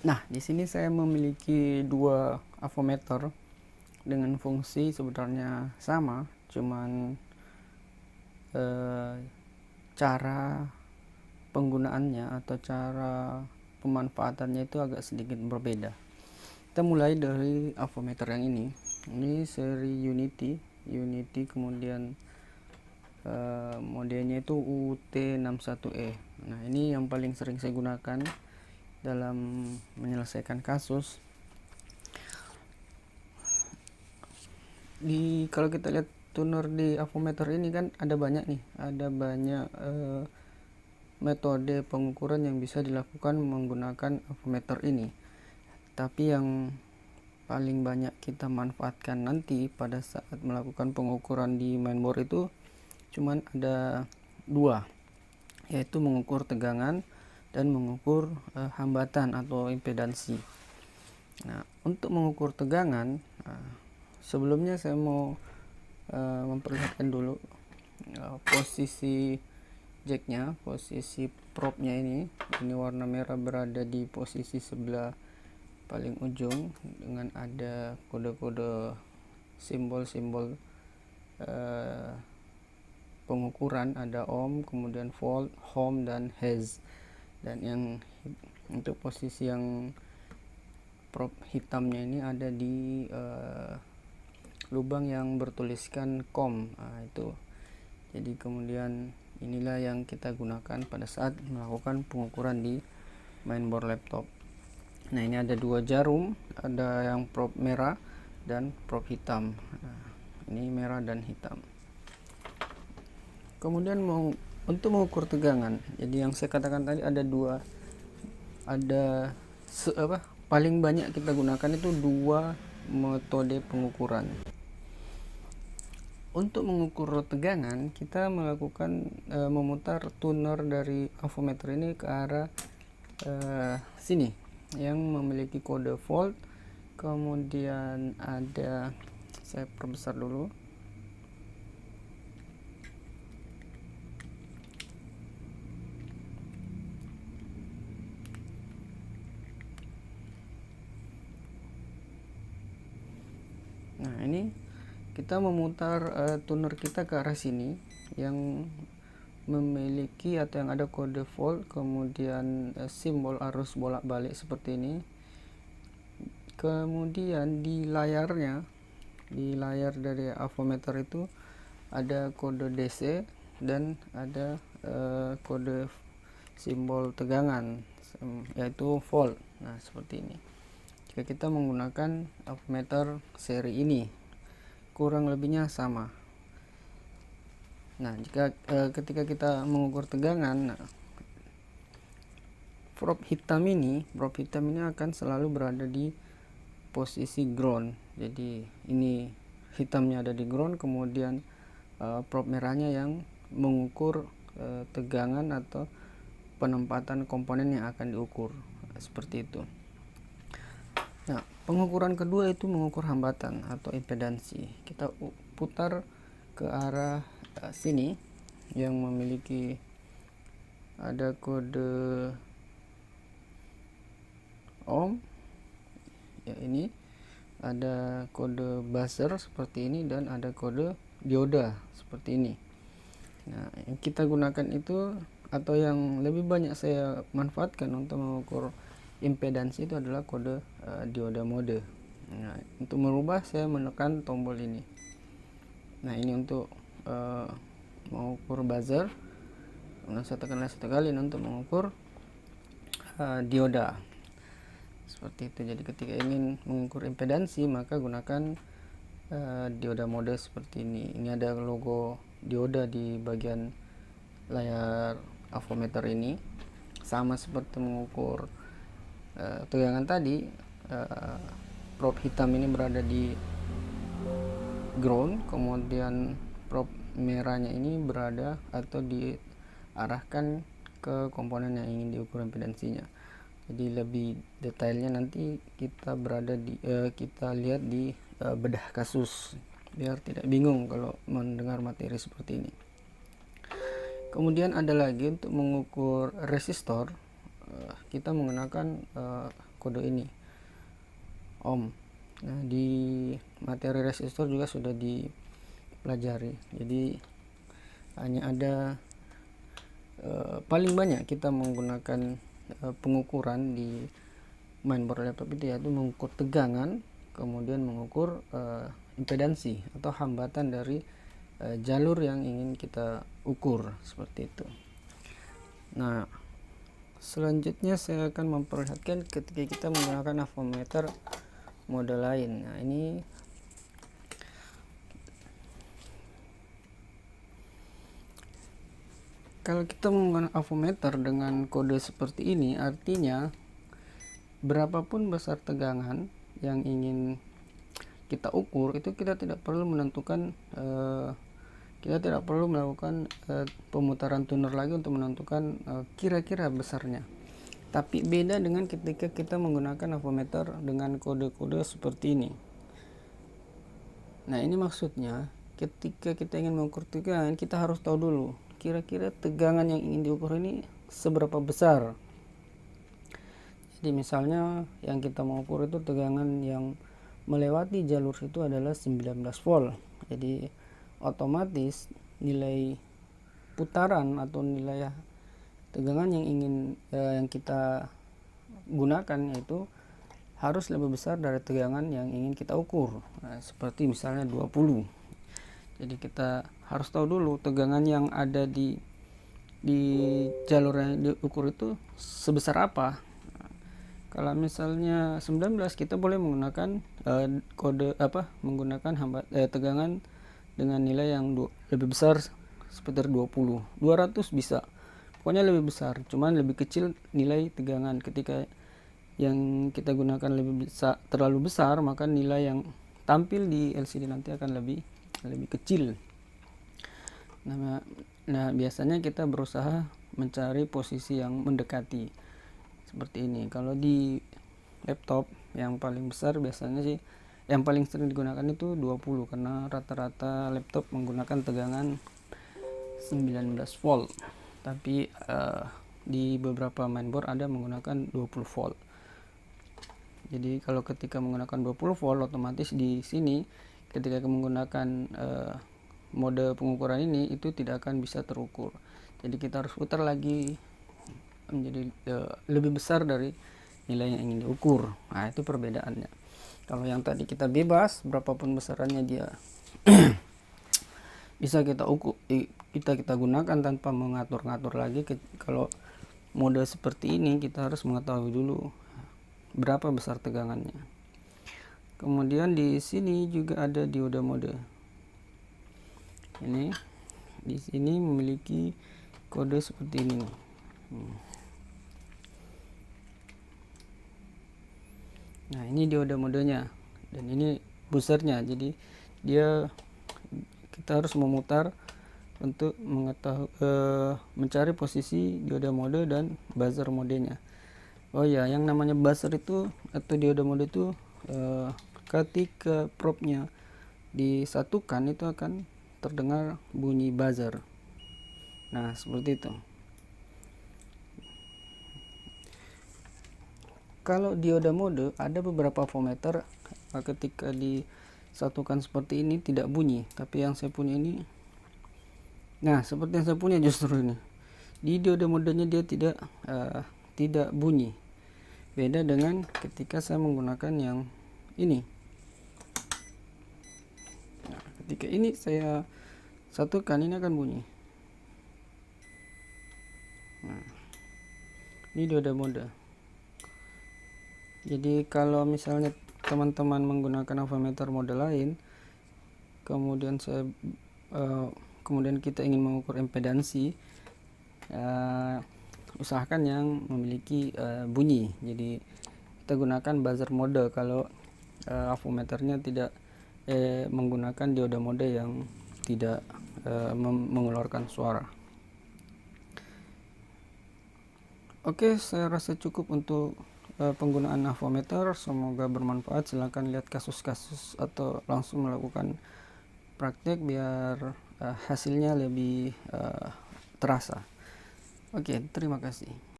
Nah, di sini saya memiliki dua avometer dengan fungsi sebenarnya sama, cuman cara penggunaannya atau cara pemanfaatannya itu agak sedikit berbeda. Kita mulai dari avometer yang ini seri Unity, kemudian modelnya itu UT61E. Nah, ini yang paling sering saya gunakan dalam menyelesaikan kasus. Kalau kita lihat tuner di avometer ini kan ada banyak metode pengukuran yang bisa dilakukan menggunakan avometer ini. Tapi yang paling banyak kita manfaatkan nanti pada saat melakukan pengukuran di mainboard itu cuman ada dua, yaitu mengukur tegangan dan mengukur hambatan atau impedansi. Nah, untuk mengukur tegangan, sebelumnya saya mau memperlihatkan dulu posisi jacknya, posisi propnya ini warna merah berada di posisi sebelah paling ujung dengan ada kode-kode simbol-simbol pengukuran, ada ohm, kemudian volt, ohm, dan hertz. Dan yang untuk posisi yang prop hitamnya ini ada di lubang yang bertuliskan COM. Itu jadi kemudian inilah yang kita gunakan pada saat melakukan pengukuran di mainboard laptop. Nah, ini ada dua jarum, ada yang prop merah dan prop hitam. Nah, ini merah dan hitam. Kemudian untuk mengukur tegangan, jadi yang saya katakan tadi ada dua, paling banyak kita gunakan itu dua metode pengukuran. Untuk mengukur tegangan, kita melakukan memutar tuner dari avometer ini ke arah sini yang memiliki kode volt. Kemudian ada, saya perbesar dulu. Nah, ini kita memutar tuner kita ke arah sini yang memiliki atau yang ada kode volt, kemudian simbol arus bolak-balik seperti ini. Kemudian di layar dari avometer itu ada kode DC dan ada kode simbol tegangan, yaitu volt. Nah, seperti ini. Jika kita menggunakan avometer seri ini, kurang lebihnya sama. Nah, ketika kita mengukur tegangan, prop hitam ini akan selalu berada di posisi ground. Jadi ini hitamnya ada di ground, kemudian prop merahnya yang mengukur tegangan atau penempatan komponen yang akan diukur, seperti itu. Nah, pengukuran kedua itu mengukur hambatan atau impedansi. Kita putar ke arah sini yang memiliki ada kode ohm, ya, ini ada kode buzzer seperti ini dan ada kode dioda seperti ini. Nah, yang kita gunakan itu atau yang lebih banyak saya manfaatkan untuk mengukur impedansi itu adalah kode dioda mode. Nah, untuk merubah saya menekan tombol ini. Nah, ini untuk mengukur buzzer. Nah, saya tekan satu kali untuk mengukur dioda. Seperti itu. Jadi ketika ingin mengukur impedansi, maka gunakan dioda mode seperti ini. Ini ada logo dioda di bagian layar avometer ini. Sama seperti mengukur tegangan tadi, prop hitam ini berada di ground, kemudian prop merahnya ini berada atau diarahkan ke komponen yang ingin diukur impedansinya. Jadi lebih detailnya nanti kita kita lihat di bedah kasus biar tidak bingung kalau mendengar materi seperti ini. Kemudian ada lagi untuk mengukur resistor, kita menggunakan kode ini ohm. Nah, di materi resistor juga sudah dipelajari. Jadi hanya ada paling banyak kita menggunakan pengukuran di mainboard laptop itu, yaitu mengukur tegangan, kemudian mengukur impedansi atau hambatan dari jalur yang ingin kita ukur, seperti itu. Nah, selanjutnya saya akan memperlihatkan ketika kita menggunakan avometer mode lain. Nah, ini kalau kita menggunakan avometer dengan kode seperti ini, artinya berapapun besar tegangan yang ingin kita ukur, itu kita tidak perlu menentukan kita tidak perlu melakukan pemutaran tuner lagi untuk menentukan kira-kira besarnya. Tapi beda dengan ketika kita menggunakan avometer dengan kode-kode seperti ini. Nah, ini maksudnya ketika kita ingin mengukur tegangan, kita harus tahu dulu kira-kira tegangan yang ingin diukur ini seberapa besar. Jadi misalnya yang kita mau ukur itu tegangan yang melewati jalur itu adalah 19 volt. Jadi otomatis nilai putaran atau nilai tegangan yang yang kita gunakan yaitu harus lebih besar dari tegangan yang ingin kita ukur. Nah, seperti misalnya 20. Jadi kita harus tahu dulu tegangan yang ada di jalur yang diukur itu sebesar apa. Kalau misalnya 19, kita boleh menggunakan menggunakan tegangan dengan nilai yang lebih besar sekitar 20. 200 bisa. Pokoknya lebih besar, cuman lebih kecil nilai tegangan. Ketika yang kita gunakan terlalu besar, maka nilai yang tampil di LCD nanti akan lebih kecil. Nah, biasanya kita berusaha mencari posisi yang mendekati seperti ini. Kalau di laptop yang paling besar biasanya sih yang paling sering digunakan itu 20, karena rata-rata laptop menggunakan tegangan 19 volt. Tapi di beberapa mainboard ada menggunakan 20 volt. Jadi kalau ketika menggunakan 20 volt, otomatis di sini ketika menggunakan mode pengukuran ini itu tidak akan bisa terukur. Jadi kita harus putar lagi menjadi lebih besar dari nilai yang ingin diukur. Nah, itu perbedaannya. Kalau yang tadi kita bebas, berapapun besarannya dia bisa kita ukur, kita gunakan tanpa mengatur-ngatur lagi. Kalau mode seperti ini kita harus mengetahui dulu berapa besar tegangannya. Kemudian di sini juga ada dioda mode. Ini di sini memiliki kode seperti ini. Nah, ini dioda modenya dan ini buzzernya. Jadi kita harus memutar untuk mencari posisi dioda mode dan buzzer modenya. Oh ya, yang namanya buzzer itu atau dioda mode itu ketika probe-nya disatukan itu akan terdengar bunyi buzzer. Nah, seperti itu. Kalau dioda mode ada beberapa avometer ketika disatukan seperti ini tidak bunyi, tapi yang saya punya ini, nah seperti yang saya punya justru ini, di dioda modenya dia tidak bunyi. Beda dengan ketika saya menggunakan yang ini. Nah, ketika ini saya satukan, ini akan bunyi. Nah, ini dioda mode. Jadi kalau misalnya teman-teman menggunakan avometer mode lain, kemudian kita ingin mengukur impedansi, usahakan yang memiliki bunyi. Jadi kita gunakan buzzer mode kalau avometernya tidak menggunakan dioda mode yang tidak mengeluarkan suara. Oke, saya rasa cukup untuk penggunaan avometer. Semoga bermanfaat. Silahkan lihat kasus-kasus atau langsung melakukan praktek biar hasilnya lebih terasa. Oke, terima kasih.